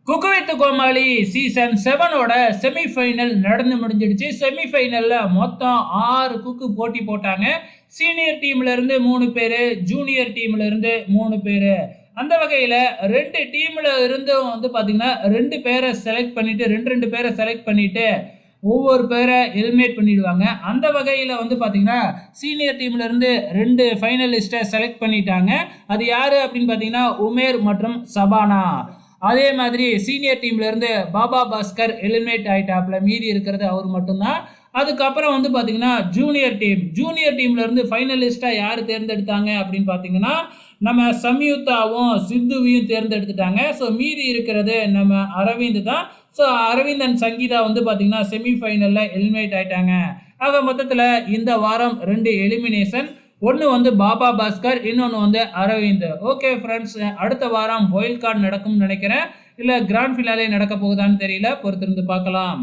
Cook with Comali season 7ஓட semifinal நடந்து முடிஞ்சிடுச்சு. செமிஃபைனல்ல மொத்தம் 6 குக்கு போட்டி போட்டாங்க. சீனியர் டீம்ல இருந்து 3 பேரு, ஜூனியர் டீம்ல இருந்து 3 பேரு. அந்த வகையில 2 டீம்ல இருந்தும் வந்து பாத்தீங்கன்னா 2 பேரை செலக்ட் பண்ணிட்டு 2 பேரை செலக்ட் பண்ணிட்டு ஒவ்வொரு பேரை எலிமினேட் பண்ணிடுவாங்க. அந்த வகையில வந்து பாத்தீங்கன்னா சீனியர் டீம்ல இருந்து 2 ஃபைனலிஸ்ட்டை செலக்ட் பண்ணிட்டாங்க. அது யாரு அப்படின்னு பாத்தீங்கன்னா உமேர் மற்றும் சபானா. அதே மாதிரி சீனியர் டீம்ல இருந்து பாபா பாஸ்கர் எலிமினேட் ஆயிட்டாப்ல. மீதி இருக்கிறது அவர் மட்டும்தான். அதுக்கப்புறம் வந்து பாத்தீங்கன்னா ஜூனியர் டீம்ல இருந்து ஃபைனலிஸ்டா யார் தேர்ந்தெடுத்தாங்க அப்படின்னு பாத்தீங்கன்னா நம்ம சம்யுக்தாவும் சித்துவையும் தேர்ந்தெடுத்துட்டாங்க. ஸோ மீதி இருக்கிறது நம்ம அரவிந்த் தான். ஸோ அரவிந்த் அண்ட் சங்கீதா வந்து பாத்தீங்கன்னா செமிஃபைனல்ல எலிமினேட் ஆயிட்டாங்க. ஆக மொத்தத்தில் இந்த வாரம் 2 எலிமினேஷன். ஒன்று வந்து பாபா பாஸ்கர், இன்னொன்று வந்து அரவிந்த். ஓகே ஃப்ரெண்ட்ஸ், அடுத்த வாரம் வைல்ட் கார்டு நடக்கும்னு நினைக்கிறேன். இல்லை கிராண்ட் ஃபினாலே நடக்க போகுதான்னு தெரியல, பொறுத்திருந்து பார்க்கலாம்.